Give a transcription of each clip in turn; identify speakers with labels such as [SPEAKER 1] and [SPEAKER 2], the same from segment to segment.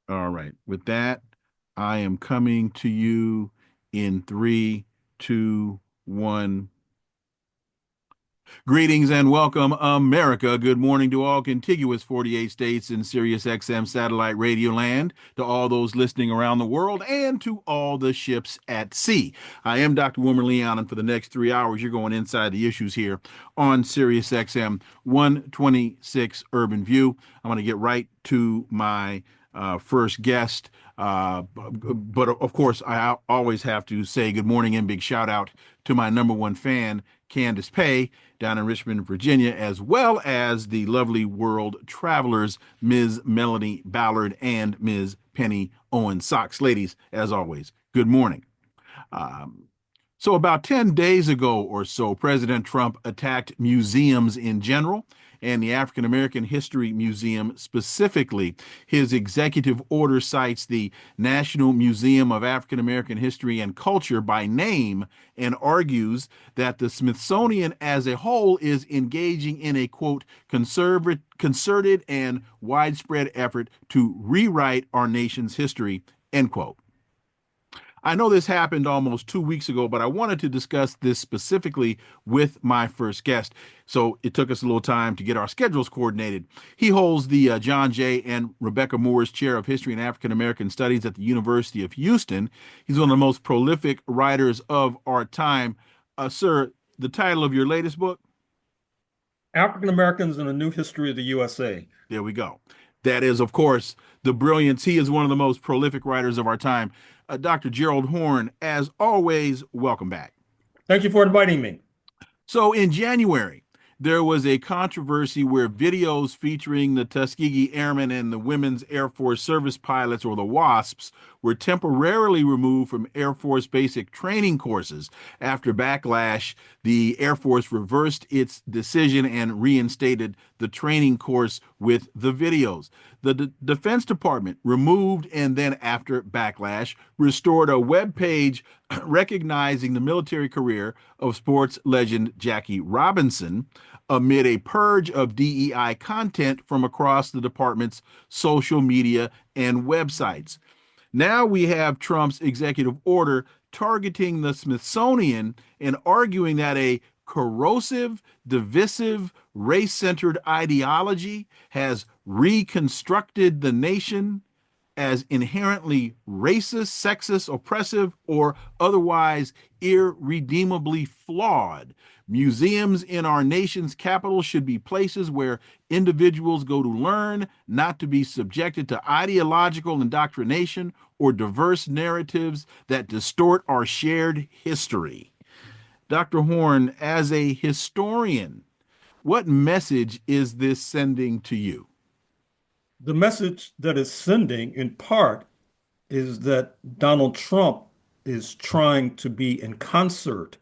[SPEAKER 1] All right. With that, I am coming to you in three, two, one. Greetings and welcome, America. Good morning to all contiguous 48 states in Sirius XM satellite radio land, to all those listening around the world, and to all the ships at sea. I am Dr. Wilmer Leon, and for the next 3 hours, you're going inside the issues here on Sirius XM 126 Urban View. I'm going to get right to my first guest. But of course, I always have to say good morning and big shout out to my number one fan, Candace Pay, down in Richmond, Virginia, as well as the lovely world travelers, Ms. Melanie Ballard and Ms. Penny Owen Socks. Ladies, as always, good morning. Um, so, about 10 days ago or so, President Trump attacked museums in general and the African American History Museum specifically. His executive order cites the National Museum of African American History and Culture by name and argues that the Smithsonian as a whole is engaging in a quote, concerted and widespread effort to rewrite our nation's history, end quote. I know this happened almost 2 weeks ago, but I wanted to discuss this specifically with my first guest. So it took us a little time to get our schedules coordinated. He holds the John J. and Rebecca Moore's Chair of History and African American Studies at the University of Houston. He's one of the most prolific writers of our time. Sir, the title of your latest book?
[SPEAKER 2] African Americans in a New History of the USA.
[SPEAKER 1] There we go. That is, of course, the brilliance. He is one of the most prolific writers of our time. Dr. Gerald Horne, as always, welcome back.
[SPEAKER 2] Thank you for inviting me.
[SPEAKER 1] So in January, there was a controversy where videos featuring the Tuskegee Airmen and the Women's Air Force Service Pilots, or the WASPs, were temporarily removed from Air Force basic training courses. After backlash, the Air Force reversed its decision and reinstated the training course with the videos. The Defense Department removed and then, after backlash, restored a web page recognizing the military career of sports legend Jackie Robinson amid a purge of DEI content from across the department's social media and websites. Now we have Trump's executive order targeting the Smithsonian and arguing that a corrosive, divisive, race centered ideology has reconstructed the nation as inherently racist, sexist, oppressive, or otherwise irredeemably flawed. Museums in our nation's capital should be places where individuals go to learn, not to be subjected to ideological indoctrination or diverse narratives that distort our shared history. Dr. Horne, as a historian, what message is this sending to you?
[SPEAKER 2] The message that is sending, in part, is that Donald Trump is trying to be in concert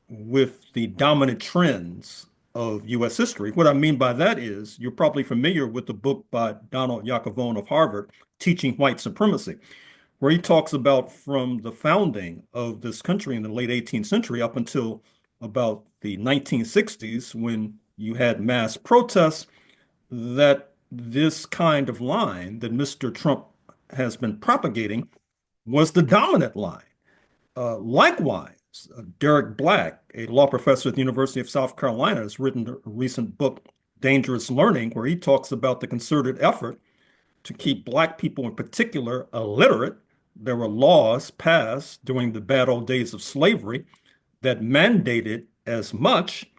[SPEAKER 2] with the dominant trends of US history. What I mean by that is you're probably familiar with the book by Donald Yakovone of Harvard, Teaching White Supremacy, where he talks about from the founding of this country in the late 18th century up until about the 1960s, when you had mass protests, that this kind of line that Mr. Trump has been propagating was the dominant line. Likewise, Derek Black, a law professor at the University of South Carolina, has written a recent book, Dangerous Learning, where he talks about the concerted effort to keep Black people in particular illiterate. There were laws passed during the bad old days of slavery that mandated as much.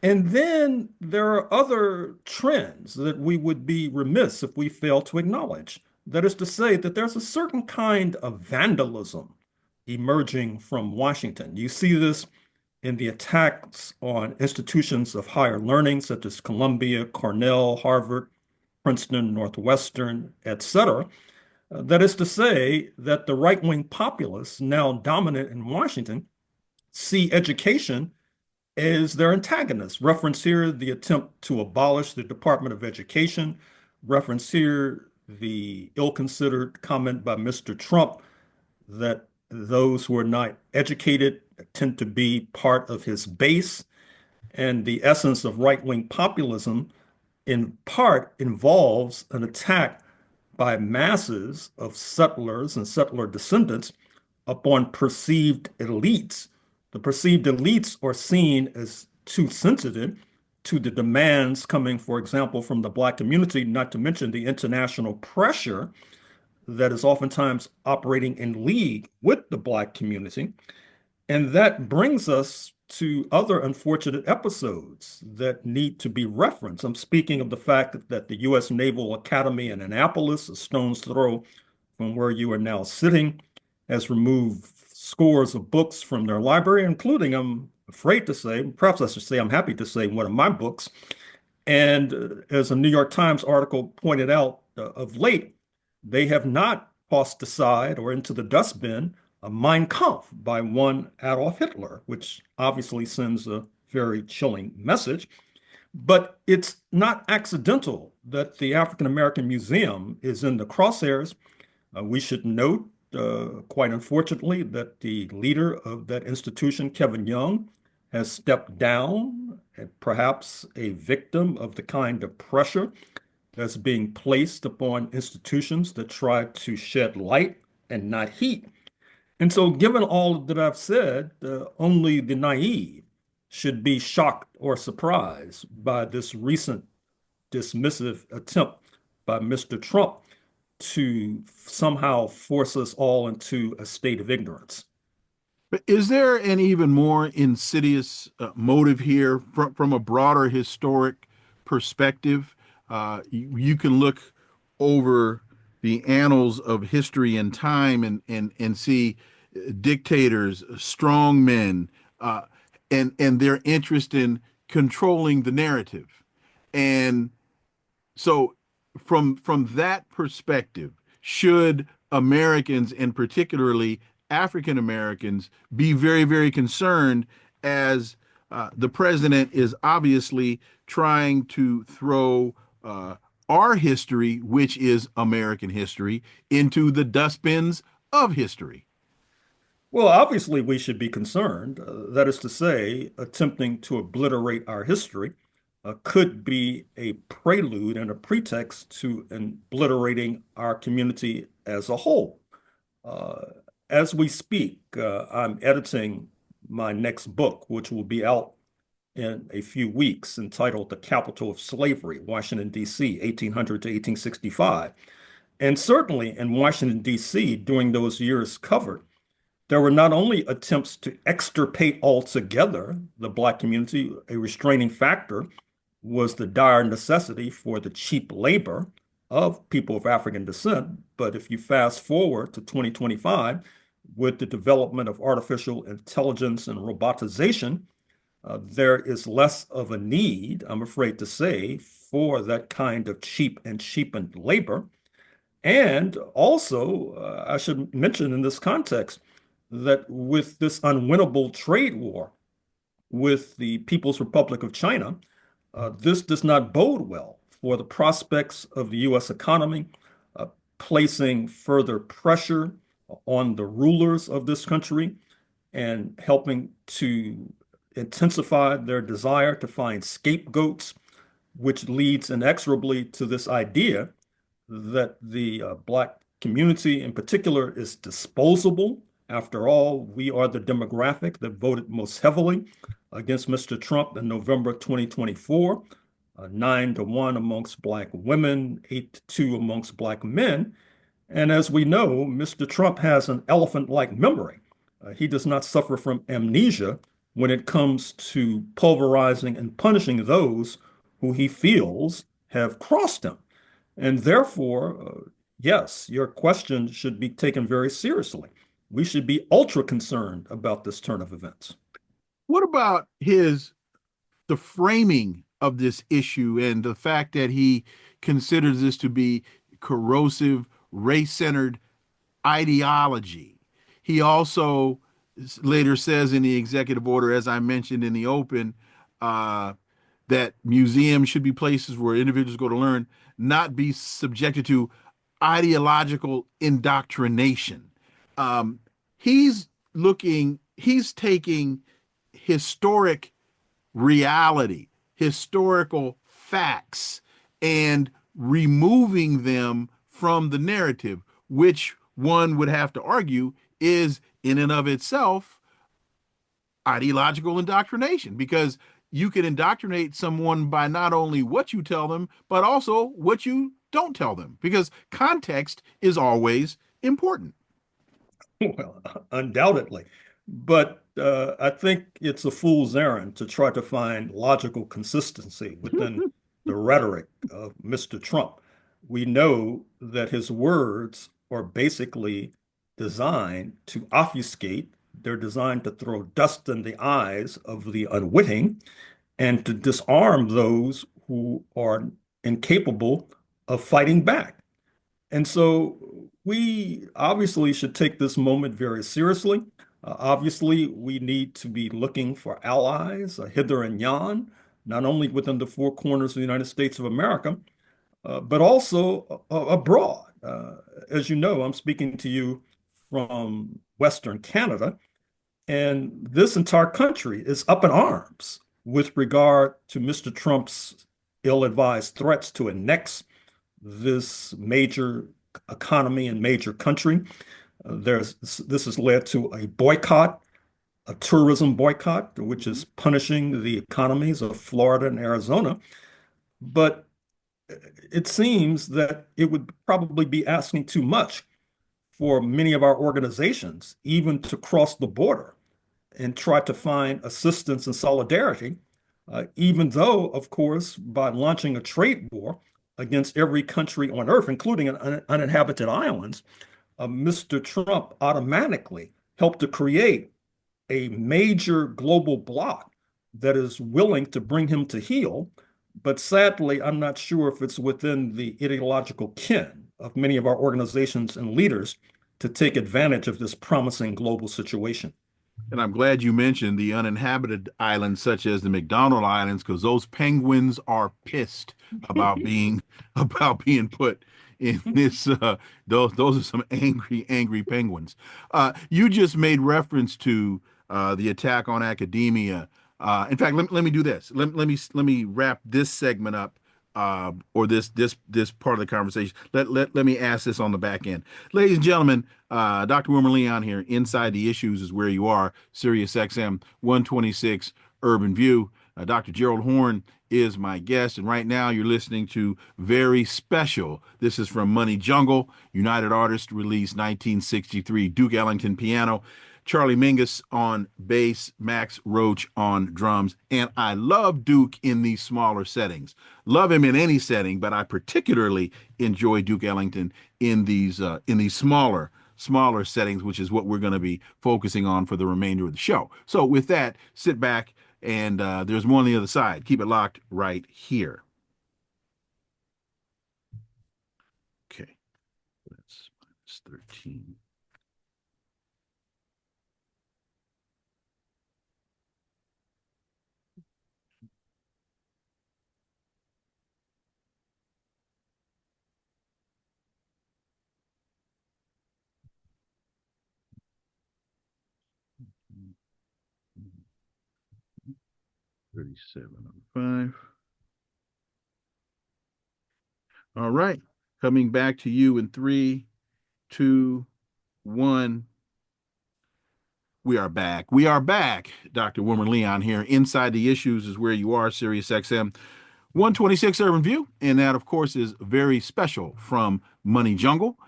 [SPEAKER 2] And then there are other trends that we would be remiss if we fail to acknowledge. That is to say, that there's a certain kind of vandalism emerging from Washington. You see this in the attacks on institutions of higher learning, such as Columbia, Cornell, Harvard, Princeton, Northwestern, etc. That is to say, that the right wing populists, now dominant in Washington, see education is their antagonist. Reference here the attempt to abolish the Department of Education. Reference here the ill-considered comment by Mr. Trump that those who are not educated tend to be part of his base. And the essence of right-wing populism in part involves an attack by masses of settlers and settler descendants upon perceived elites. The perceived elites are seen as too sensitive to the demands coming, for example, from the Black community, not to mention the international pressure that is oftentimes operating in league with the Black community. And that brings us to other unfortunate episodes that need to be referenced. I'm speaking of the fact that the U.S. Naval Academy in Annapolis, a stone's throw from where you are now sitting, has removed scores of books from their library, including, I'm afraid to say, perhaps I should say, I'm happy to say, one of my books. And as a New York Times article pointed out of late, they have not tossed aside or into the dustbin a Mein Kampf by one Adolf Hitler, which obviously sends a very chilling message. But it's not accidental that the African American Museum is in the crosshairs. We should note, quite unfortunately, that the leader of that institution, Kevin Young, has stepped down, and perhaps a victim of the kind of pressure that's being placed upon institutions that try to shed light and not heat. And so, given all that I've said, only the naive should be shocked or surprised by this recent dismissive attempt by Mr. Trump to somehow force us all into a state of ignorance.
[SPEAKER 1] But is there an even more insidious motive here from a broader historic perspective? You can look over the annals of history and time and see dictators, strong men, and their interest in controlling the narrative. And so from that perspective, should Americans and particularly African Americans be very, very concerned as the president is obviously trying to throw our history, which is American history, into the dustbins of history?
[SPEAKER 2] Well, obviously, we should be concerned. That is to say, attempting to obliterate our history could be a prelude and a pretext to obliterating our community as a whole. Uh, as we speak, I'm editing my next book, which will be out in a few weeks, entitled The Capital of Slavery, Washington, D.C., 1800 to 1865. And certainly in Washington, D.C., during those years covered, there were not only attempts to extirpate altogether the Black community, a restraining factor was the dire necessity for the cheap labor of people of African descent. But if you fast forward to 2025, with the development of artificial intelligence and robotization, there is less of a need, I'm afraid to say, for that kind of cheap and cheapened labor. And also, I should mention in this context that with this unwinnable trade war with the People's Republic of China, this does not bode well for the prospects of the U.S. economy, uh, placing further pressure on the rulers of this country and helping to intensify their desire to find scapegoats, which leads inexorably to this idea that the Black community in particular is disposable. After all, we are the demographic that voted most heavily against Mr. Trump in November 2024, 9-1 amongst Black women, 8-2 amongst Black men. And as we know, Mr. Trump has an elephant-like memory. He does not suffer from amnesia when it comes to pulverizing and punishing those who he feels have crossed him. And therefore, yes, your question should be taken very seriously. We should be ultra concerned about this turn of events.
[SPEAKER 1] What about the framing of this issue and the fact that he considers this to be corrosive, race-centered ideology? He also later says in the executive order, as I mentioned in the open, uh, that museums should be places where individuals go to learn, not be subjected to ideological indoctrination. Um, he's taking historic reality, historical facts, and removing them from the narrative, which one would have to argue is in and of itself ideological indoctrination, because you can indoctrinate someone by not only what you tell them, but also what you don't tell them, because context is always important.
[SPEAKER 2] Well, undoubtedly. But I think it's a fool's errand to try to find logical consistency within the rhetoric of Mr. Trump. We know that his words are basically designed to obfuscate, they're designed to throw dust in the eyes of the unwitting and to disarm those who are incapable of fighting back. And so we obviously should take this moment very seriously. Obviously, we need to be looking for allies hither and yon, not only within the four corners of the United States of America, but also abroad. As you know, I'm speaking to you from Western Canada, and this entire country is up in arms with regard to Mr. Trump's ill-advised threats to annex this major economy and major country. This has led to a boycott, a tourism boycott, which is punishing the economies of Florida and Arizona. But it seems that it would probably be asking too much for many of our organizations, even to cross the border and try to find assistance and solidarity, even though, of course, by launching a trade war against every country on earth, including uninhabited islands, Mr. Trump automatically helped to create a major global bloc that is willing to bring him to heel. But sadly, I'm not sure if it's within the ideological kin of many of our organizations and leaders to take advantage of this promising global situation.
[SPEAKER 1] And I'm glad you mentioned the uninhabited islands, such as the McDonald Islands, because those penguins are pissed about being about being put in this. Those are some angry, angry penguins. You just made reference to the attack on academia. In fact, let me do this. Let me wrap this segment up, or this part of the conversation. Let me ask this on the back end, ladies and gentlemen. Dr. Wilmer Leon here. Inside the Issues is where you are. Sirius XM 126 Urban View. Dr. Gerald Horne is my guest, and right now you're listening to Very Special. This is from Money Jungle. United Artists released 1963. Duke Ellington piano. Charlie Mingus on bass, Max Roach on drums. And I love Duke in these smaller settings. Love him in any setting, but I particularly enjoy Duke Ellington in these smaller settings, which is what we're going to be focusing on for the remainder of the show. So with that, sit back, and there's more on the other side. Keep it locked right here. Okay, that's -13. 3705. All right. Coming back to you in three, two, one. We are back. We are back. Dr. Wilmer Leon here. Inside the Issues is where you are. Sirius XM 126 Urban View. And that, of course, is Very Special from Money Jungle.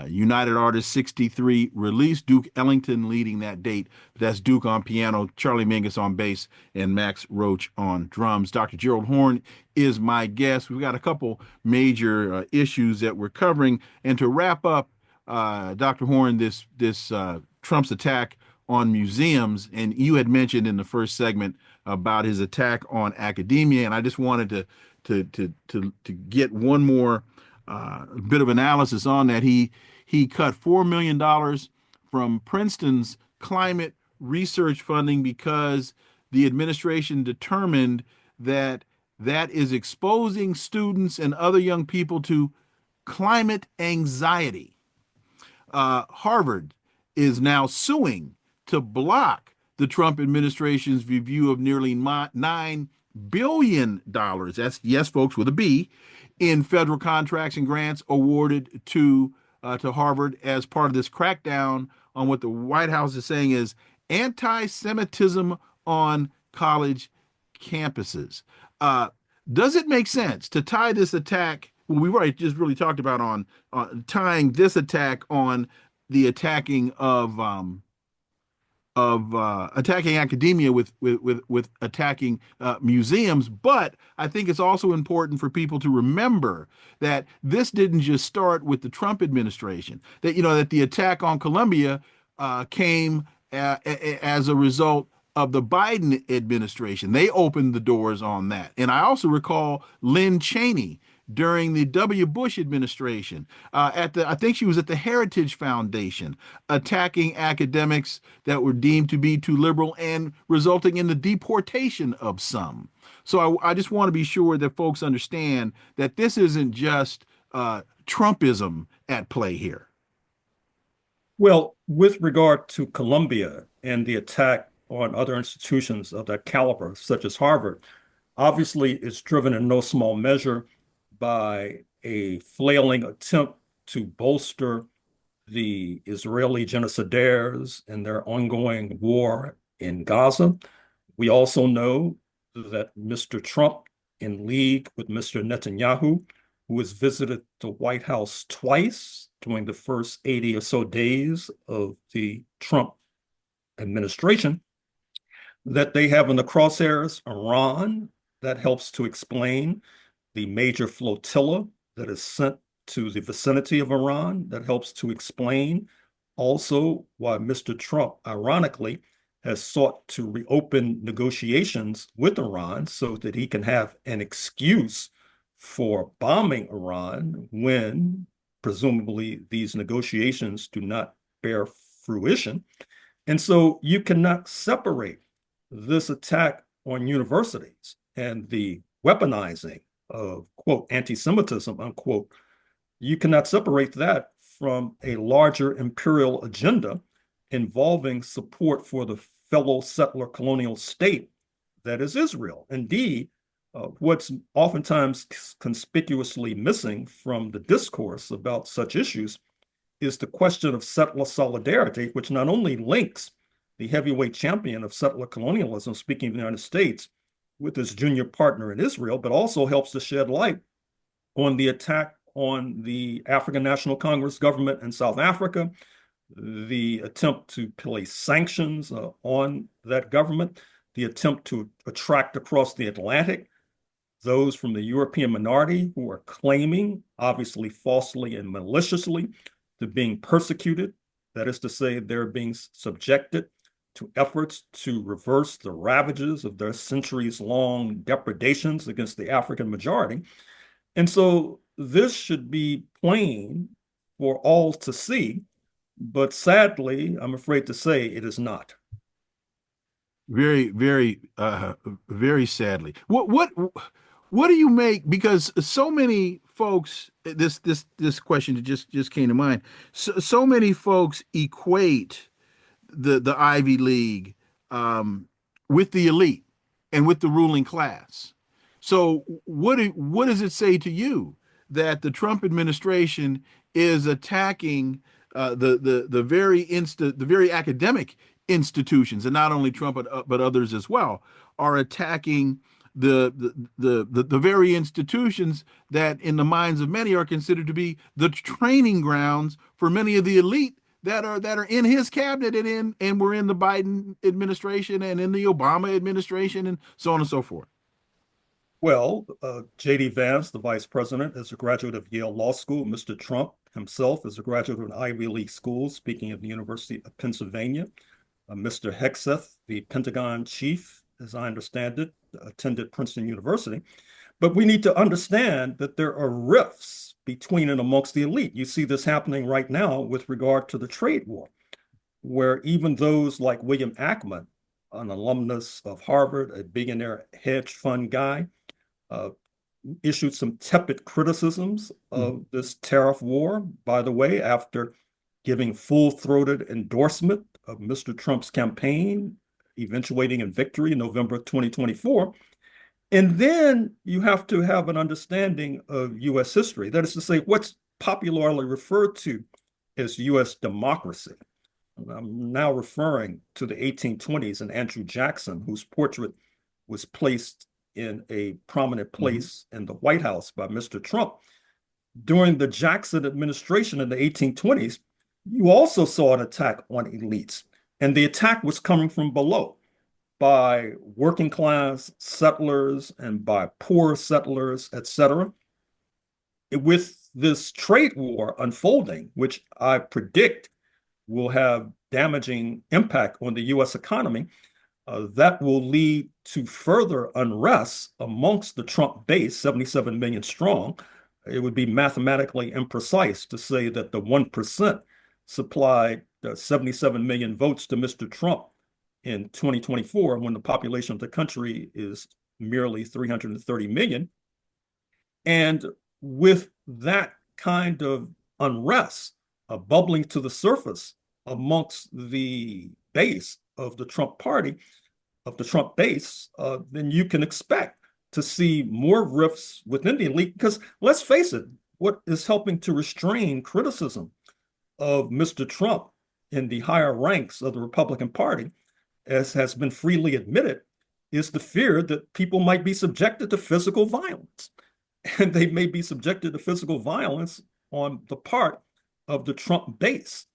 [SPEAKER 1] United Artists 63 release. Duke Ellington leading that date. That's Duke on piano, Charlie Mingus on bass, and Max Roach on drums. Dr. Gerald Horne is my guest. We've got a couple major issues that we're covering. And to wrap up, Dr. Horne, this Trump's attack on museums, and you had mentioned in the first segment about his attack on academia, and I just wanted to get one more bit of analysis on that. He cut $4 million from Princeton's climate research funding because the administration determined that that is exposing students and other young people to climate anxiety. Harvard is now suing to block the Trump administration's review of nearly $9 billion. That's, yes, folks, with a B, in federal contracts and grants awarded to Harvard as part of this crackdown on what the White House is saying is anti-Semitism on college campuses. Uh, does it make sense to tie this attack? Well, we've already just really talked about on tying this attack on the attacking of attacking academia with attacking museums. But I think it's also important for people to remember that this didn't just start with the Trump administration. That that the attack on Columbia came as a result of the Biden administration. They opened the doors on that. And I also recall Lynn Cheney during the W. Bush administration. I think she was at the Heritage Foundation, attacking academics that were deemed to be too liberal and resulting in the deportation of some. So I just want to be sure that folks understand that this isn't just Trumpism at play here.
[SPEAKER 2] Well, with regard to Columbia and the attack on other institutions of that caliber, such as Harvard, obviously it's driven in no small measure by a flailing attempt to bolster the Israeli genocidaires and their ongoing war in Gaza. We also know that Mr. Trump, in league with Mr. Netanyahu, who has visited the White House twice during the first 80 or so days of the Trump administration, that they have in the crosshairs Iran. That helps to explain the major flotilla that is sent to the vicinity of Iran. That helps to explain also why Mr. Trump, ironically, has sought to reopen negotiations with Iran so that he can have an excuse for bombing Iran when presumably these negotiations do not bear fruition. And so you cannot separate this attack on universities and the weaponizing of, quote, anti-Semitism, unquote. You cannot separate that from a larger imperial agenda involving support for the fellow settler colonial state that is Israel. Indeed, what's oftentimes conspicuously missing from the discourse about such issues is the question of settler solidarity, which not only links the heavyweight champion of settler colonialism, speaking of the United States, with his junior partner in Israel, but also helps to shed light on the attack on the African National Congress government in South Africa, the attempt to place sanctions on that government, the attempt to attract across the Atlantic those from the European minority who are claiming, obviously falsely and maliciously, to being persecuted. That is to say, they're being subjected to efforts to reverse the ravages of their centuries-long depredations against the African majority. And so this should be plain for all to see, but sadly, I'm afraid to say it is not.
[SPEAKER 1] Very, very sadly. What do you make? Because so many folks, this question that just came to mind. So many folks equate the Ivy League with the elite and with the ruling class. So what does it say to you that the Trump administration is attacking the very academic institutions, and not only Trump but others as well, are attacking the very institutions that, in the minds of many, are considered to be the training grounds for many of the elite that are in his cabinet and were in the Biden administration and in the Obama administration and so on and so forth.
[SPEAKER 2] Well, J.D. Vance, the vice president, is a graduate of Yale Law School. Mr. Trump himself is a graduate of an Ivy League school, speaking of the University of Pennsylvania. Mr. Hegseth, the Pentagon chief, as I understand it, attended Princeton University. But we need to understand that there are rifts between and amongst the elite. You see this happening right now with regard to the trade war, where even those like William Ackman, an alumnus of Harvard, a billionaire hedge fund guy, uh, issued some tepid criticisms of this tariff war, by the way, after giving full-throated endorsement of Mr. Trump's campaign, eventuating in victory in November 2024. And then you have to have an understanding of US history. That is to say, what's popularly referred to as US democracy. I'm now referring to the 1820s and Andrew Jackson, whose portrait was placed in a prominent
[SPEAKER 1] Mhm.
[SPEAKER 2] place in the White House by Mr. Trump. During the Jackson administration in the 1820s, you also saw an attack on elites, and the attack was coming from below by working class settlers and by poor settlers, etc. With this trade war unfolding, which I predict will have damaging impact on the US economy, that will lead to further unrest amongst the Trump base, 77 million strong. It would be mathematically imprecise to say that the 1% supplied 77 million votes to Mr. Trump in 2024 when the population of the country is merely 330 million. And with that kind of unrest bubbling to the surface amongst the base of the Trump party, of the Trump base, then you can expect to see more rifts within the elite. Because let's face it, what is helping to restrain criticism of Mr. Trump in the higher ranks of the Republican Party, as has been freely admitted, is the fear that people might be subjected to physical violence. And they may be subjected to physical violence on the part of the Trump base,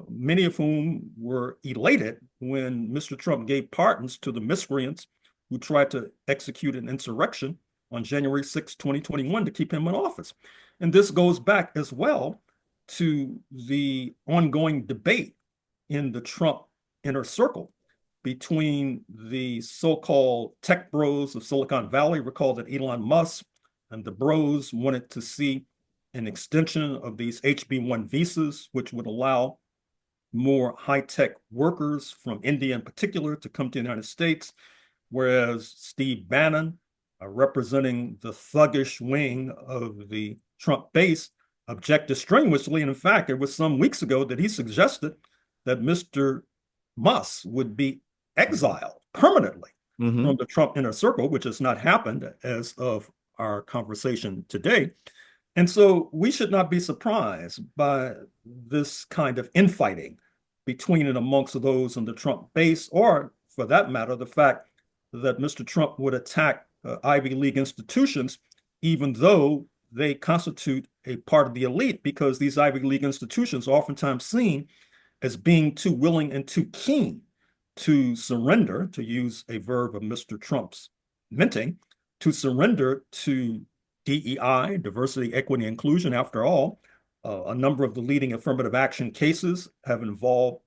[SPEAKER 2] many of whom were elated when Mr. Trump gave pardons to the miscreants who tried to execute an insurrection on January 6, 2021 to keep him in office. And this goes back as well to the ongoing debate in the Trump inner circle between the so-called tech bros of Silicon Valley. Recall that Elon Musk and the bros wanted to see an extension of these HB1 visas, which would allow more high-tech workers from India in particular to come to the United States, whereas Steve Bannon, representing the thuggish wing of the Trump base, objected strenuously. And in fact, it was some weeks ago that he suggested that Mr. Musk would be exiled permanently
[SPEAKER 1] Hmm.
[SPEAKER 2] from the Trump inner circle, which has not happened as of our conversation today. And so we should not be surprised by this kind of infighting between and amongst those in the Trump base, or for that matter, the fact that Mr. Trump would attack Ivy League institutions, even though they constitute a part of the elite, because these Ivy League institutions are oftentimes seen as being too willing and too keen to surrender, to use a verb of Mr. Trump's minting, to surrender to DEI, diversity, equity, inclusion. After all, a number of the leading affirmative action cases have involved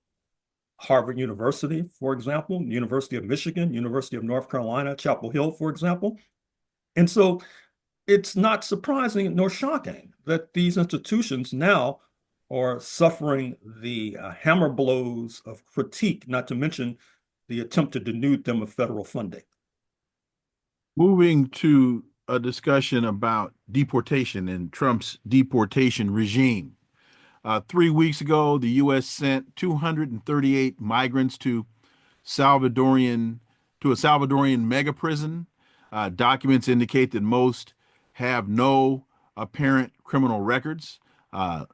[SPEAKER 2] Harvard University, for example, University of Michigan, University of North Carolina, Chapel Hill, for example. And so it's not surprising nor shocking that these institutions now are suffering the hammer blows of critique, not to mention the attempt to denude them of federal funding.
[SPEAKER 1] Moving to a discussion about deportation and Trump's deportation regime. 3 weeks ago, the U.S. sent 238 migrants Salvadorian to a Salvadorian mega prison. Documents indicate that most have no apparent criminal records. Uh,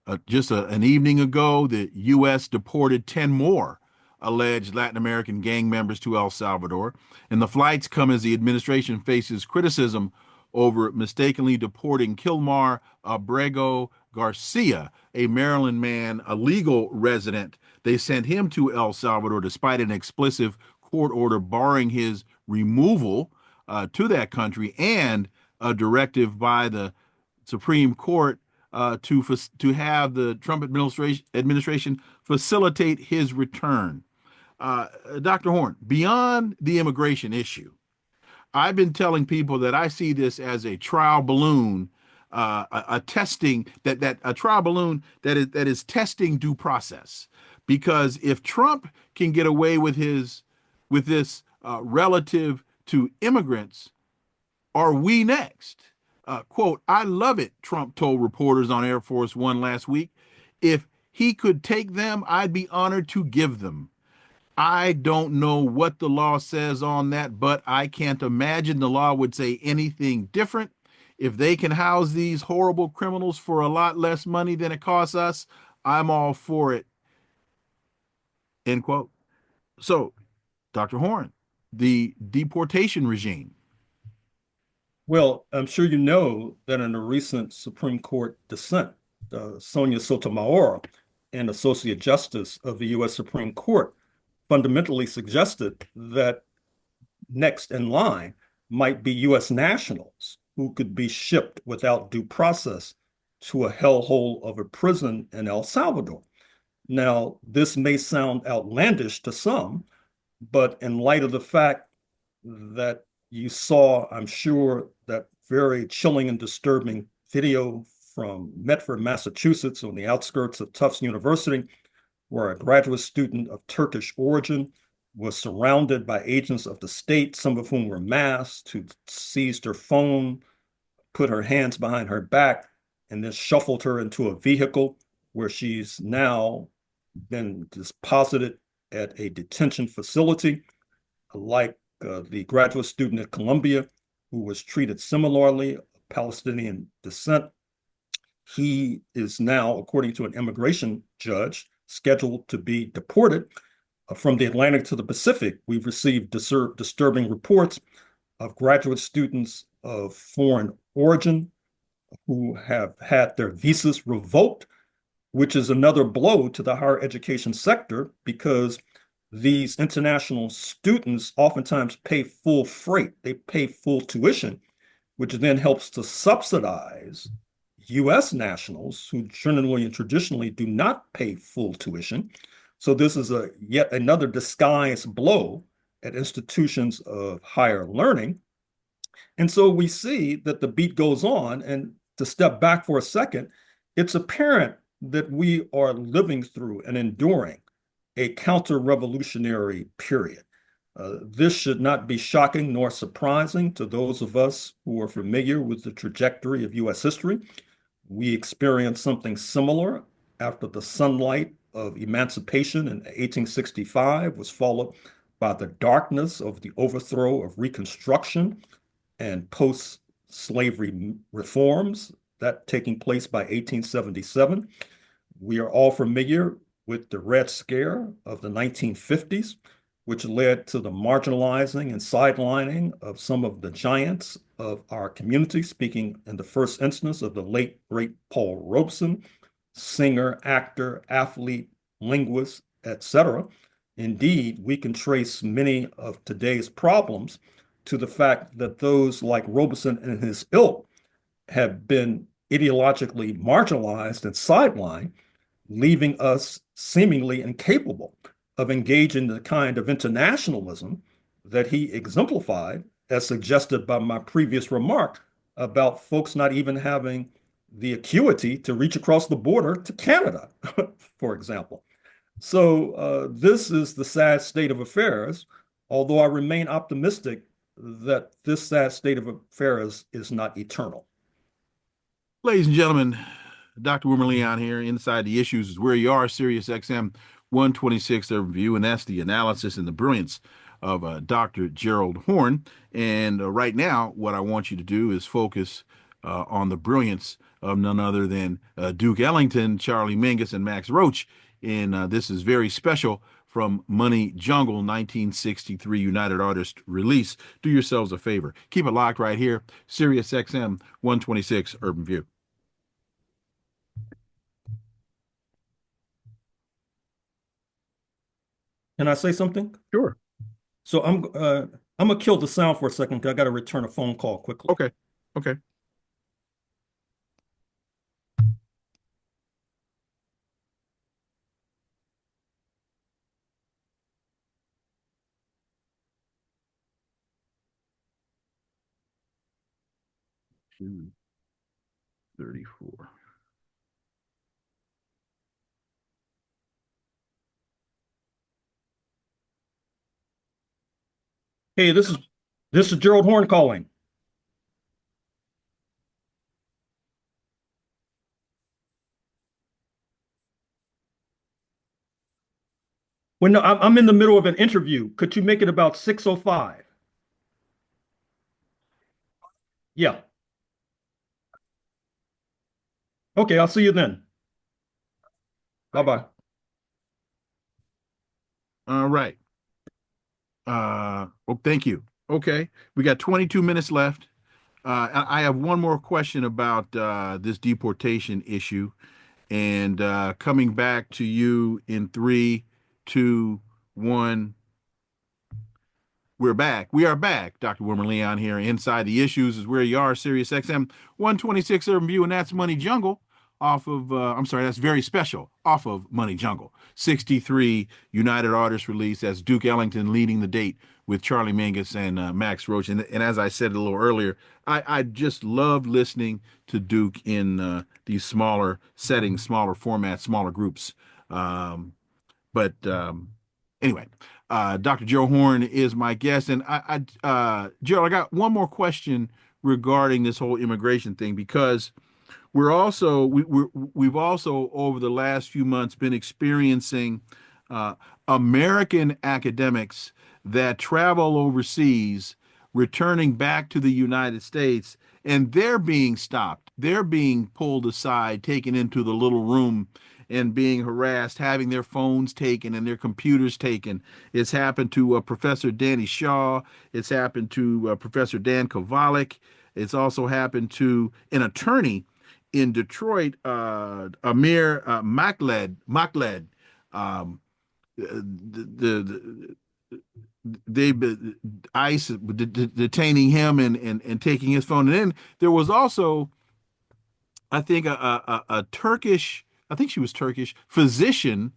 [SPEAKER 1] an evening ago, the U.S. deported 10 more alleged Latin American gang members to El Salvador. And the flights come as the administration faces criticism over mistakenly deporting Kilmar Abrego Garcia, a Maryland man, a legal resident. They sent him to El Salvador despite an explicit court order barring his removal to that country and a directive by the Supreme Court to have the Trump administration facilitate his return. Uh, Dr. Horne, beyond the immigration issue, I've been telling people that I see this as a trial balloon, a testing that a trial balloon that is testing due process. Because if Trump can get away with this relative to immigrants, are we next? Quote, I love it, Trump told reporters on Air Force One last week. If he could take them, I'd be honored to give them. I don't know what the law says on that, but I can't imagine the law would say anything different. If they can house these horrible criminals for a lot less money than it costs us, I'm all for it. End quote. So, Dr. Horne, the deportation regime.
[SPEAKER 2] Well, I'm sure you know that in a recent Supreme Court dissent, Sonia Sotomayor, an Associate Justice of the U.S. Supreme Court, fundamentally suggested that next in line might be U.S. nationals who could be shipped without due process to a hellhole of a prison in El Salvador. Now, this may sound outlandish to some, but in light of the fact that you saw, I'm sure, that very chilling and disturbing video from Medford, Massachusetts, on the outskirts of Tufts University, where a graduate student of Turkish origin was surrounded by agents of the state, some of whom were masked, who seized her phone, put her hands behind her back, and then shuffled her into a vehicle where she's now been deposited at a detention facility, like the graduate student at Columbia who was treated similarly, Palestinian descent. He is now, according to an immigration judge, scheduled to be deported from the Atlantic to the Pacific. We've received disturbing reports of graduate students of foreign origin who have had their visas revoked, which is another blow to the higher education sector because these international students oftentimes pay full freight, they pay full tuition, which then helps to subsidize US nationals who generally and traditionally do not pay full tuition. So this is a yet another disguised blow at institutions of higher learning. And so we see that the beat goes on. And to step back for a second, it's apparent that we are living through and enduring a counter-revolutionary period. This should not be shocking nor surprising to those of us who are familiar with the trajectory of US history. We experienced something similar after the sunlight of emancipation in 1865 was followed by the darkness of the overthrow of Reconstruction and post-slavery reforms, that taking place by 1877. We are all familiar with the Red Scare of the 1950s, which led to the marginalizing and sidelining of some of the giants of our community, speaking in the first instance of the late, great Paul Robeson, singer, actor, athlete, linguist, etc. Indeed, we can trace many of today's problems to the fact that those like Robeson and his ilk have been ideologically marginalized and sidelined, leaving us seemingly incapable of engaging the kind of internationalism that he exemplified, as suggested by my previous remark about folks not even having the acuity to reach across the border to Canada, for example. So this is the sad state of affairs, although I remain optimistic that this sad state of affairs is not eternal.
[SPEAKER 1] Ladies and gentlemen, Dr. Wilmer Leon here. Inside the Issues is where you are, Sirius XM 126 Review, and that's the analysis and the brilliance of Dr. Gerald Horne. And right now, what I want you to do is focus on the brilliance of none other than Duke Ellington, Charlie Mingus, and Max Roach. And this is very special from Money Jungle 1963 United Artists release. Do yourselves a favor. Keep it locked right here, Sirius XM 126 Urban View.
[SPEAKER 2] Can I say something?
[SPEAKER 1] Sure.
[SPEAKER 2] So I'm gonna kill the sound for a second because I got to return a phone call quickly.
[SPEAKER 1] Okay. Okay. 234.
[SPEAKER 2] Hey, this is Gerald Horne calling. Well, no, I'm in the middle of an interview. Could you make it about 6:05? Yeah. Okay, I'll see you then. Bye-bye.
[SPEAKER 1] All right. Well, thank you. Okay, we got 22 minutes left. I have one more question about this deportation issue, and coming back to you in three, two, one. We're back. We are back. Dr. Wilmer Leon here. Inside the Issues is where you are. Sirius XM 126 Urban View, and that's Money Jungle off of, I'm sorry, that's very special off of Money Jungle. 63 United Artists release. That's Duke Ellington leading the date with Charlie Mingus and Max Roach. And as I said a little earlier, I just love listening to Duke in these smaller settings, smaller formats, smaller groups. But anyway, Dr. Joe Horne is my guest, and Gerald, I got one more question regarding this whole immigration thing because we've also over the last few months been experiencing uh, American academics that travel overseas, returning back to the United States, and they're being stopped. They're being pulled aside, taken into the little room, and being harassed, having their phones taken and their computers taken. It's happened to Professor Danny Shaw. It's happened to Professor Dan Kovalik. It's also happened to an attorney in Detroit, Amir Makled. Um, the they ICE detaining him and taking his phone. And then there was also, I think, a Turkish, I think she was Turkish, physician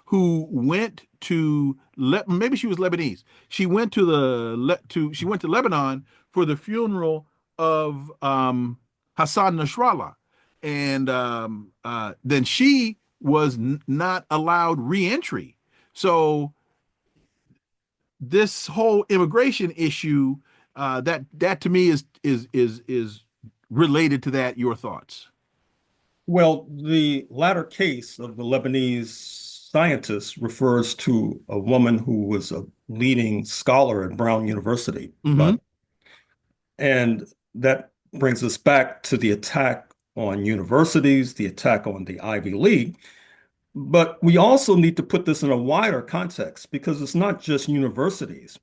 [SPEAKER 1] who went to maybe she was Lebanese. She went to she went to Lebanon for the funeral of Hassan Nasrallah, and then she was not allowed reentry. So this whole immigration issue, that to me is related to that. Your thoughts?
[SPEAKER 2] Well, the latter case of the Lebanese scientist refers to a woman who was a leading scholar at Brown University,
[SPEAKER 1] Mm-hmm.
[SPEAKER 2] but and that brings us back to the attack on universities, the attack on the Ivy League. But we also need to put this in a wider context because it's not just universities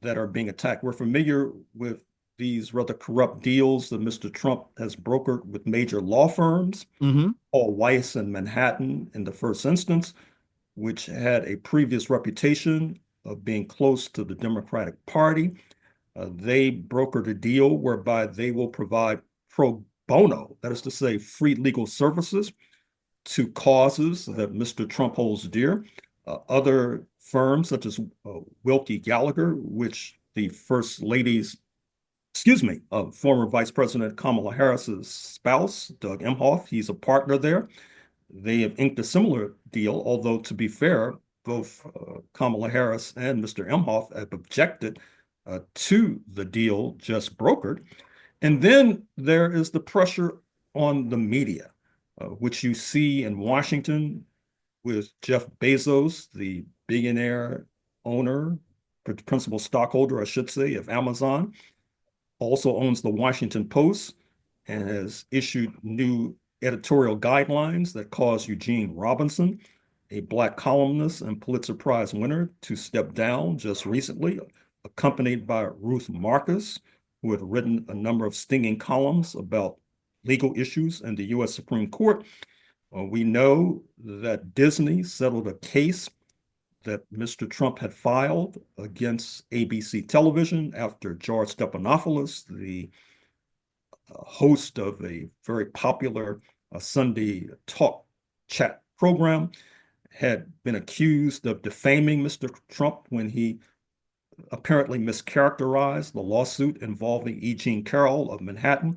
[SPEAKER 2] that are being attacked. We're familiar with these rather corrupt deals that Mr. Trump has brokered with major law firms,
[SPEAKER 1] Mm-hmm.
[SPEAKER 2] Paul Weiss in Manhattan in the first instance, which had a previous reputation of being close to the Democratic Party. They brokered a deal whereby they will provide pro bono, that is to say, free legal services to causes that Mr. Trump holds dear. Other firms, such as Wilkie Gallagher, which the First Lady's, excuse me, former Vice President Kamala Harris's spouse, Doug Emhoff, he's a partner there. They have inked a similar deal, although to be fair, both Kamala Harris and Mr. Emhoff have objected to the deal just brokered. And then there is the pressure on the media, which you see in Washington with Jeff Bezos, the billionaire owner, principal stockholder, I should say, of Amazon, also owns the Washington Post and has issued new editorial guidelines that caused Eugene Robinson, a Black columnist and Pulitzer Prize winner, to step down just recently, accompanied by Ruth Marcus, who had written a number of stinging columns about legal issues in the U.S. Supreme Court. We know that Disney settled a case that Mr. Trump had filed against ABC television after George Stephanopoulos, the host of a very popular Sunday talk chat program, had been accused of defaming Mr. Trump when he apparently mischaracterized the lawsuit involving E. Jean Carroll of Manhattan,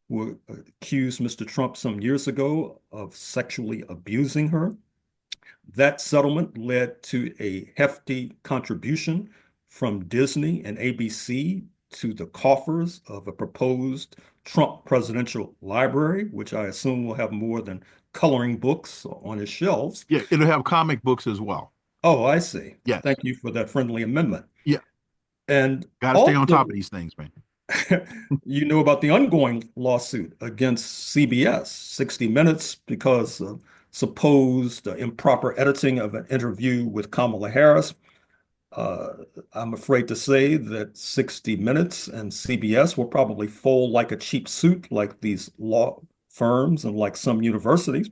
[SPEAKER 2] who accused Mr. Trump some years ago of sexually abusing her. That settlement led to a hefty contribution from Disney and ABC to the coffers of a proposed Trump presidential library, which I assume will have more than coloring books on his shelves.
[SPEAKER 1] Yeah, it'll have comic books as well.
[SPEAKER 2] Oh, I see.
[SPEAKER 1] Yes.
[SPEAKER 2] Thank you for that friendly amendment.
[SPEAKER 1] Yeah.
[SPEAKER 2] And
[SPEAKER 1] Got to stay on top of
[SPEAKER 2] also,
[SPEAKER 1] these things, man.
[SPEAKER 2] you know about the ongoing lawsuit against CBS, 60 Minutes, because of supposed improper editing of an interview with Kamala Harris. Uh, I'm afraid to say that 60 Minutes and CBS will probably fold like a cheap suit, like these law firms and like some universities.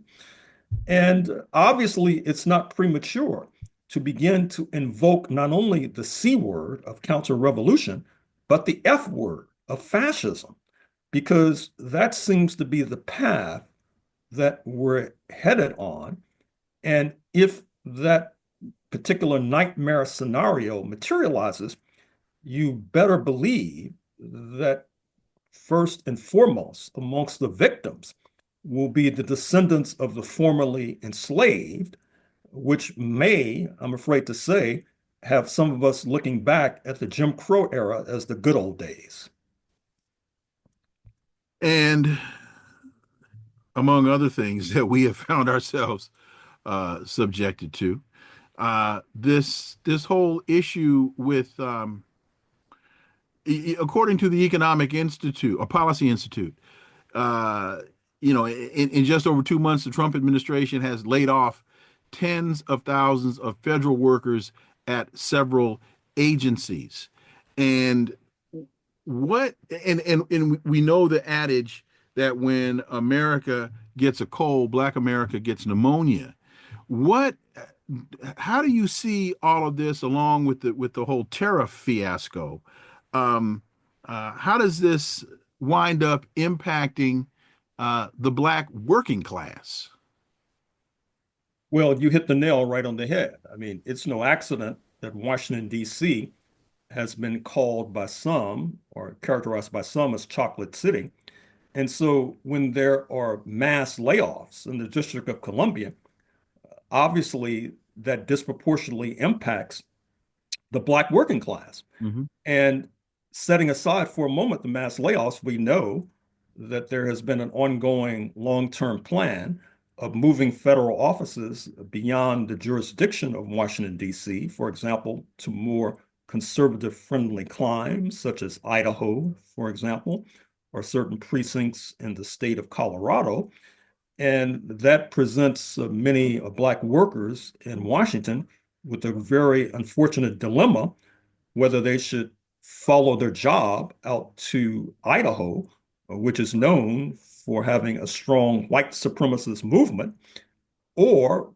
[SPEAKER 2] And obviously, it's not premature to begin to invoke not only the C word of counter-revolution, but the F word of fascism, because that seems to be the path that we're headed on. And if that particular nightmare scenario materializes, you better believe that first and foremost amongst the victims will be the descendants of the formerly enslaved, which may, I'm afraid to say, have some of us looking back at the Jim Crow era as the good old days.
[SPEAKER 1] And among other things that we have found ourselves subjected to, this whole issue with, according to the Economic Institute, or Policy Institute, uh, in just over 2 months, the Trump administration has laid off tens of thousands of federal workers at several agencies. And what and we know the adage that when America gets a cold, Black America gets pneumonia. What how do you see all of this along with the whole tariff fiasco? Um, how does this wind up impacting the Black working class?
[SPEAKER 2] Well, you hit the nail right on the head. I mean, it's no accident that Washington, D.C. has been called by some or characterized by some as Chocolate City. And so when there are mass layoffs in the District of Columbia, obviously that disproportionately impacts the Black working class.
[SPEAKER 1] Hmm.
[SPEAKER 2] And setting aside for a moment the mass layoffs, we know that there has been an ongoing long-term plan of moving federal offices beyond the jurisdiction of Washington, D.C., for example, to more conservative friendly climes, such as Idaho, for example, or certain precincts in the state of Colorado. And that presents many Black workers in Washington with a very unfortunate dilemma whether they should follow their job out to Idaho, which is known for having a strong white supremacist movement, or,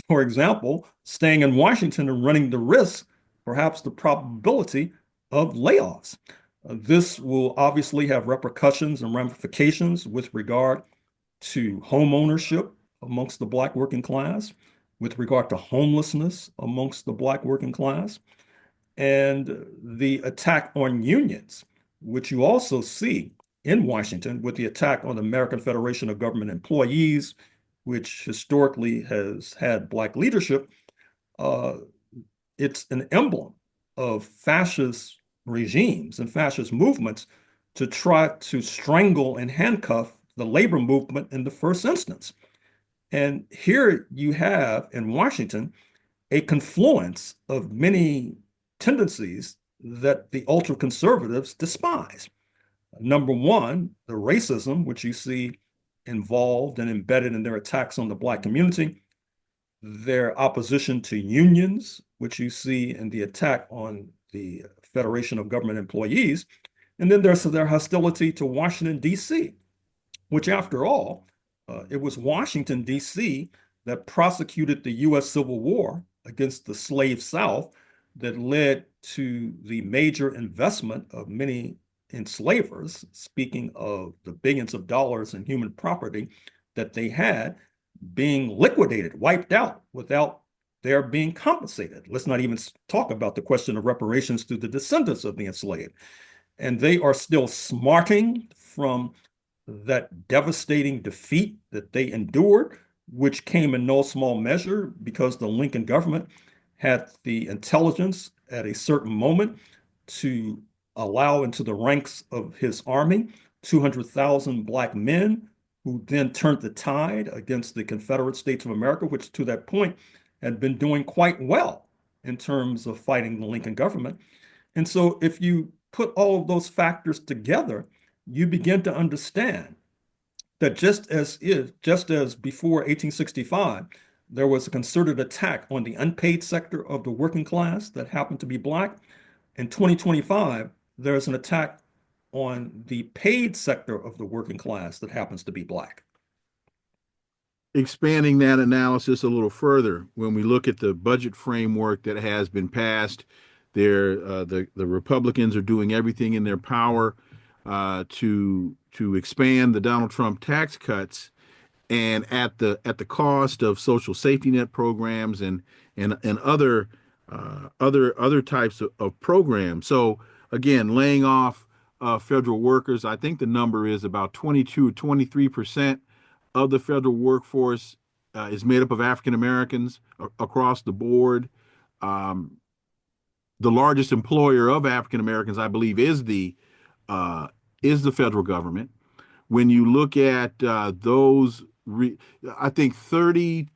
[SPEAKER 2] for example, staying in Washington and running the risk, perhaps the probability of layoffs. This will obviously have repercussions and ramifications with regard to home ownership amongst the Black working class, with regard to homelessness amongst the Black working class, and the attack on unions, which you also see in Washington with the attack on the American Federation of Government Employees, which historically has had Black leadership. uh, it's an emblem of fascist regimes and fascist movements to try to strangle and handcuff the labor movement in the first instance. And here you have in Washington a confluence of many tendencies that the ultra conservatives despise. Number one, the racism, which you see involved and embedded in their attacks on the Black community, their opposition to unions, which you see in the attack on the Federation of Government Employees, and then there's their hostility to Washington, D.C., which, after all, it was Washington, D.C. that prosecuted the U.S. Civil War against the slave South that led to the major investment of many enslavers, speaking of the billions of dollars in human property that they had being liquidated, wiped out without their being compensated. Let's not even talk about the question of reparations to the descendants of the enslaved. And they are still smarting from that devastating defeat that they endured, which came in no small measure because the Lincoln government had the intelligence at a certain moment to allow into the ranks of his army 200,000 Black men who then turned the tide against the Confederate States of America, which to that point had been doing quite well in terms of fighting the Lincoln government. And so if you put all of those factors together, you begin to understand that just as before 1865, there was a concerted attack on the unpaid sector of the working class that happened to be Black. In 2025, there's an attack on the paid sector of the working class that happens to be Black.
[SPEAKER 1] Expanding that analysis a little further, when we look at the budget framework that has been passed, the Republicans are doing everything in their power to expand the Donald Trump tax cuts, and at the cost of social safety net programs and other types of programs. So again, laying off federal workers, I think the number is about 22 or 23% of the federal workforce is made up of African Americans across the board. Um, the largest employer of African Americans, I believe, uh, is the federal government. When you look at I think 32%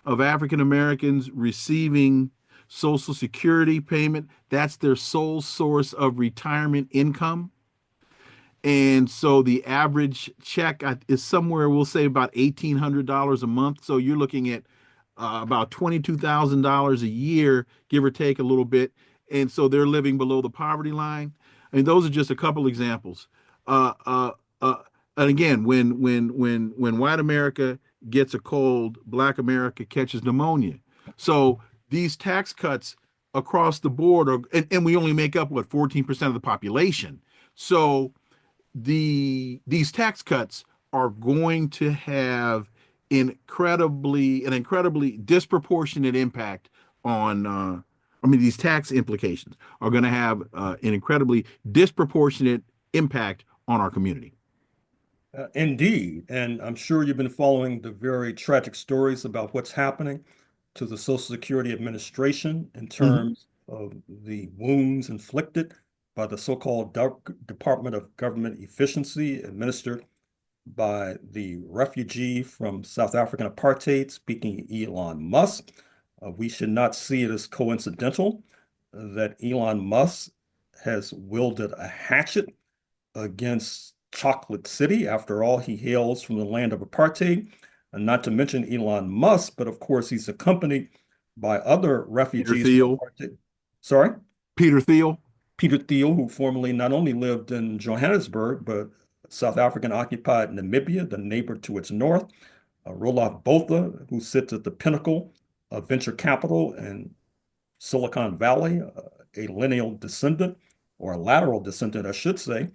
[SPEAKER 1] of African Americans receiving Social Security payment, that's their sole source of retirement income. And so the average check is somewhere, we'll say about $1,800 a month. So you're looking at about $22,000 a year, give or take a little bit. And so they're living below the poverty line. I mean, those are just a couple examples. Uh, uh, uh, and again, when white America gets a cold, Black America catches pneumonia. So these tax cuts across the board are, and we only make up what 14% of the population. So these tax cuts are going to have an incredibly disproportionate impact on I mean these tax implications are going to have an incredibly disproportionate impact on our community.
[SPEAKER 2] Indeed. And I'm sure you've been following the very tragic stories about what's happening to the Social Security Administration in
[SPEAKER 1] Mhm.
[SPEAKER 2] terms of the wounds inflicted by the so-called Department of Government Efficiency administered by the refugee from South African apartheid, speaking Elon Musk. We should not see it as coincidental that Elon Musk has wielded a hatchet against Chocolate City. After all, he hails from the land of apartheid. And not to mention Elon Musk, but of course, he's accompanied by other
[SPEAKER 1] Peter
[SPEAKER 2] refugees from
[SPEAKER 1] Thiel,
[SPEAKER 2] apartheid. Sorry?
[SPEAKER 1] Peter Thiel,
[SPEAKER 2] Peter Thiel, who formerly not only lived in Johannesburg, but South African occupied Namibia, the neighbor to its north. Roelof Botha, who sits at the pinnacle of venture capital in Silicon Valley, a lineal descendant, or a lateral descendant, I should say,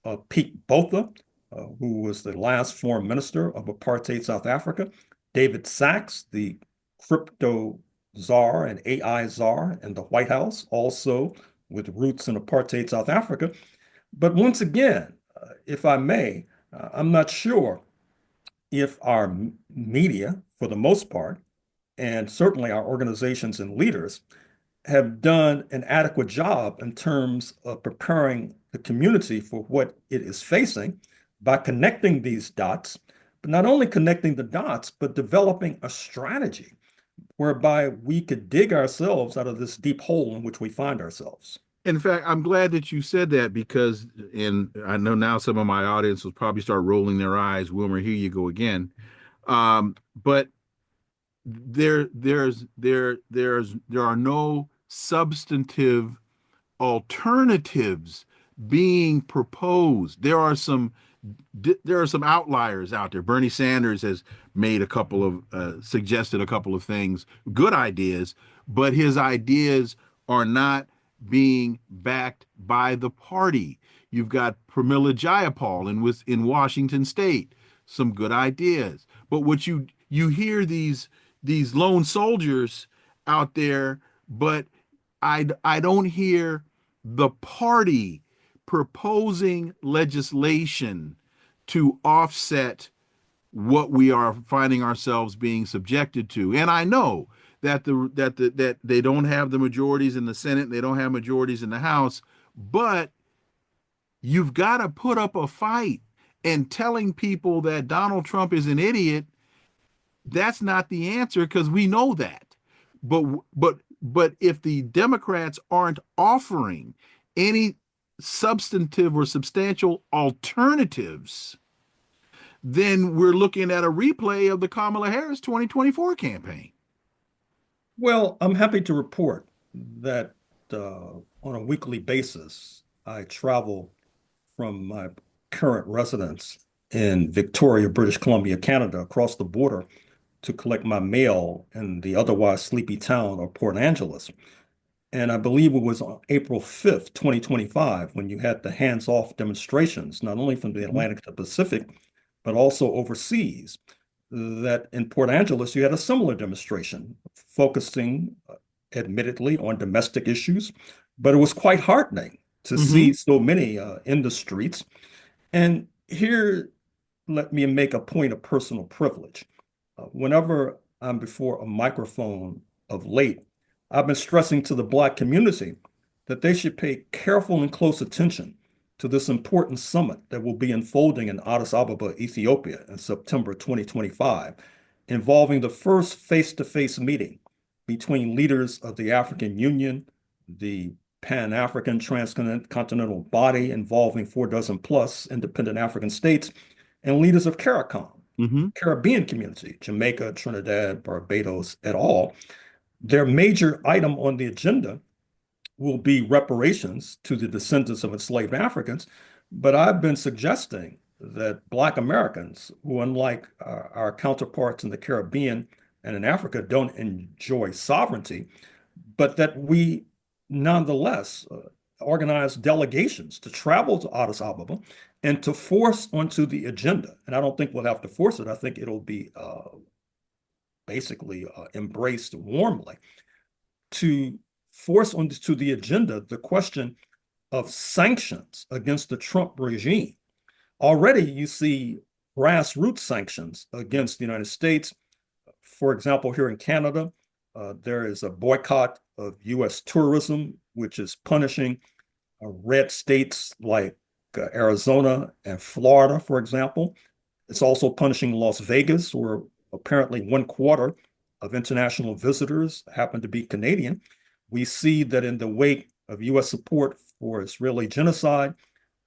[SPEAKER 2] of Pete Botha, who was the last foreign minister of apartheid South Africa. David Sachs, the crypto czar and AI czar in the White House, also with roots in apartheid South Africa. But once again, if I may, I'm not sure if our media, for the most part, and certainly our organizations and leaders, have done an adequate job in terms of preparing the community for what it is facing by connecting these dots, but not only connecting the dots, but developing a strategy whereby we could dig ourselves out of this deep hole in which we find ourselves.
[SPEAKER 1] in fact, I'm glad that you said that because, and I know now some of my audience will probably start rolling their eyes. Wilmer, here you go again. But there are no substantive alternatives being proposed. There are some outliers out there. Bernie Sanders has made a couple of suggested a couple of things, good ideas, but his ideas are not being backed by the party. You've got Pramila Jayapal in Washington State, some good ideas, but what you hear these lone soldiers out there, but I don't hear the party proposing legislation to offset what we are finding ourselves being subjected to. And I know that they don't have the majorities in the Senate, they don't have majorities in the House, but you've got to put up a fight. And telling people that Donald Trump is an idiot that's not the answer because we know that. But but if the Democrats aren't offering any substantive or substantial alternatives, then we're looking at a replay of the Kamala Harris 2024 campaign.
[SPEAKER 2] Well, I'm happy to report that on a weekly basis, I travel from my current residence in Victoria, British Columbia, Canada, across the border to collect my mail in the otherwise sleepy town of Port Angeles. And I believe it was on April 5th, 2025, when you had the hands-off demonstrations, not only from the
[SPEAKER 1] Mhm.
[SPEAKER 2] Atlantic to the Pacific, but also overseas, that in Port Angeles, you had a similar demonstration focusing admittedly on domestic issues, but it was quite heartening to see
[SPEAKER 1] Hmm.
[SPEAKER 2] so many in the streets. And here, let me make a point of personal privilege. Whenever I'm before a microphone of late, I've been stressing to the Black community that they should pay careful and close attention to this important summit that will be unfolding in Addis Ababa, Ethiopia in September 2025, involving the first face-to-face meeting between leaders of the African Union, the Pan-African Transcontinental Body involving 4 dozen plus independent African states, and leaders of CARICOM,
[SPEAKER 1] Hmm.
[SPEAKER 2] Caribbean community, Jamaica, Trinidad, Barbados, et al. Their major item on the agenda will be reparations to the descendants of enslaved Africans. But I've been suggesting that Black Americans, who, unlike our counterparts in the Caribbean and in Africa, don't enjoy sovereignty, but that we nonetheless organize delegations to travel to Addis Ababa and to force onto the agenda. And I don't think we'll have to force it. I think it'll be basically embraced warmly to force onto the agenda the question of sanctions against the Trump regime. Already you see grassroots sanctions against the United States. For example, here in Canada, there is a boycott of US tourism, which is punishing red states like Arizona and Florida, for example. It's also punishing Las Vegas, where apparently 1/4 of international visitors happen to be Canadian. We see that in the wake of US support for Israeli genocide,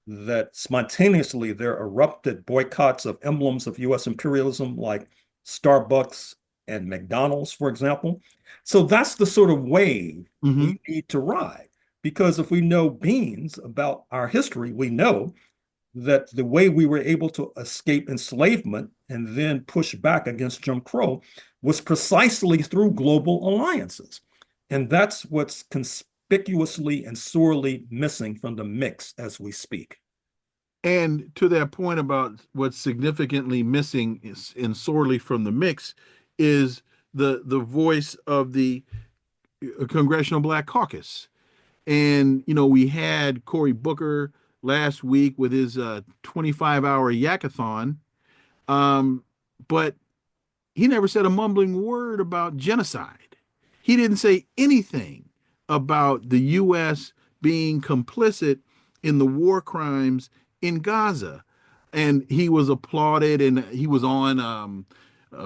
[SPEAKER 2] that spontaneously there erupted boycotts of emblems of US imperialism like Starbucks and McDonald's, for example. So that's the sort of wave
[SPEAKER 1] Hmm.
[SPEAKER 2] we need to ride. Because if we know beans about our history, we know that the way we were able to escape enslavement and then push back against Jim Crow was precisely through global alliances. And that's what's conspicuously and sorely missing from the mix as we speak.
[SPEAKER 1] And to that point about what's significantly missing and sorely from the mix is the voice of the Congressional Black Caucus. And we had Cory Booker last week with his 25-hour yakathon, but he never said a mumbling word about genocide. He didn't say anything about the U.S. being complicit in the war crimes in Gaza. And he was applauded, and he was on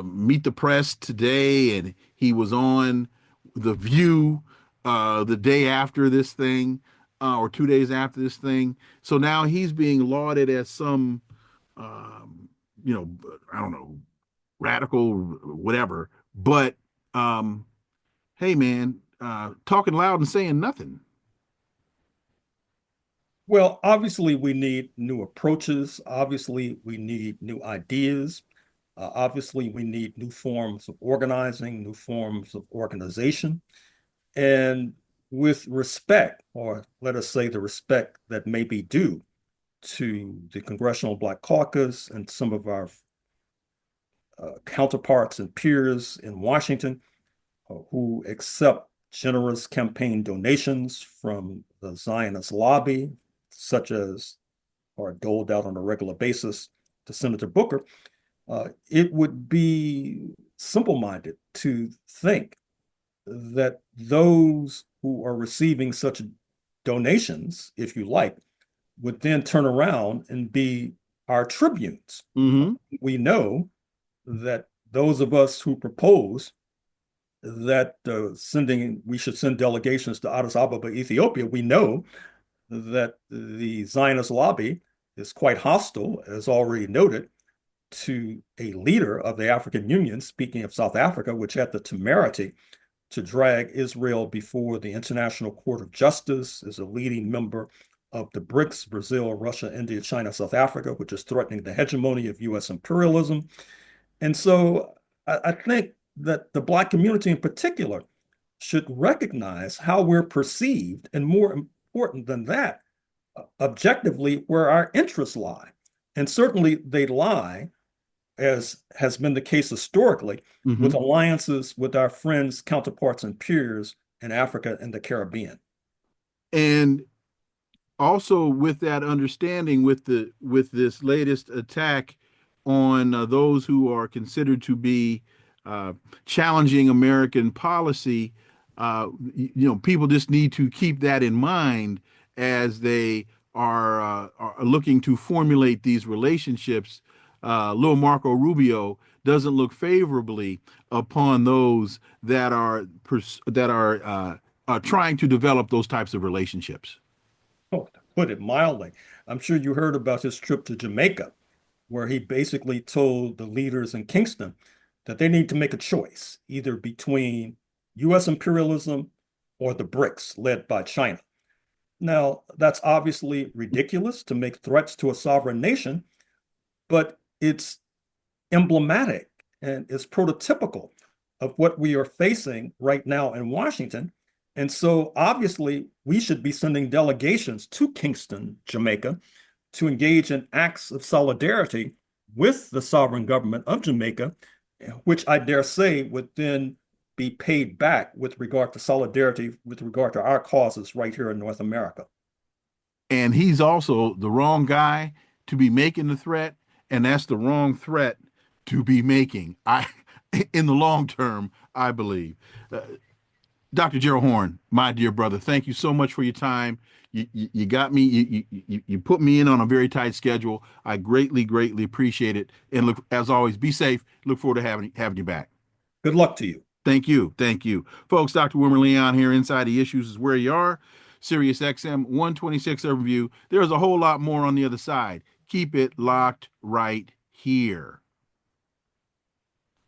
[SPEAKER 1] Meet the Press today, and he was on The View the day after this thing, or 2 days after this thing. So now he's being lauded as some, um, you know, I don't know, radical, whatever. But hey, man, talking loud and saying nothing.
[SPEAKER 2] Well, obviously, we need new approaches. Obviously, we need new ideas. Obviously, we need new forms of organizing, new forms of organization. And with respect, or let us say the respect that may be due to the Congressional Black Caucus and some of our counterparts and peers in Washington who accept generous campaign donations from the Zionist lobby, such as are doled out on a regular basis to Senator Booker, it would be simple-minded to think that those who are receiving such donations, if you like, would then turn around and be our tribunes.
[SPEAKER 1] Mm-hmm.
[SPEAKER 2] We know that those of us who propose that we should send delegations to Addis Ababa, Ethiopia, we know that the Zionist lobby is quite hostile, as already noted, to a leader of the African Union, speaking of South Africa, which had the temerity to drag Israel before the International Court of Justice, as a leading member of the BRICS, Brazil, Russia, India, China, South Africa, which is threatening the hegemony of US imperialism. And so I think that the Black community in particular should recognize how we're perceived, and more important than that, objectively, where our interests lie. And certainly they lie, as has been the case historically, with
[SPEAKER 1] Hmm.
[SPEAKER 2] alliances with our friends, counterparts, and peers in Africa and the Caribbean.
[SPEAKER 1] And also with that understanding, with this latest attack on those who are considered to be uh, challenging American policy, people just need to keep that in mind as they are looking to formulate these relationships. Little Marco Rubio doesn't look favorably upon those that are trying to develop those types of relationships.
[SPEAKER 2] Oh, to put it mildly, I'm sure you heard about his trip to Jamaica, where he basically told the leaders in Kingston that they need to make a choice, either between US imperialism or the BRICS led by China. Now, that's obviously ridiculous to make threats to a sovereign nation, but it's emblematic and is prototypical of what we are facing right now in Washington. And so obviously, we should be sending delegations to Kingston, Jamaica, to engage in acts of solidarity with the sovereign government of Jamaica, which I dare say would then be paid back with regard to solidarity, with regard to our causes right here in North America.
[SPEAKER 1] And he's also the wrong guy to be making the threat, and that's the wrong threat to be making. In the long term, I believe. Uh, Dr. Gerald Horne, my dear brother, thank you so much for your time. You got me. You put me in on a very tight schedule. I greatly, greatly appreciate it. And look, as always, be safe. Look forward to having you back.
[SPEAKER 2] Good luck to you.
[SPEAKER 1] Thank you. Thank you. Folks, Dr. Wilmer Leon here. Inside the Issues is where you are. Sirius XM 126 overview. There's a whole lot more on the other side. Keep it locked right here.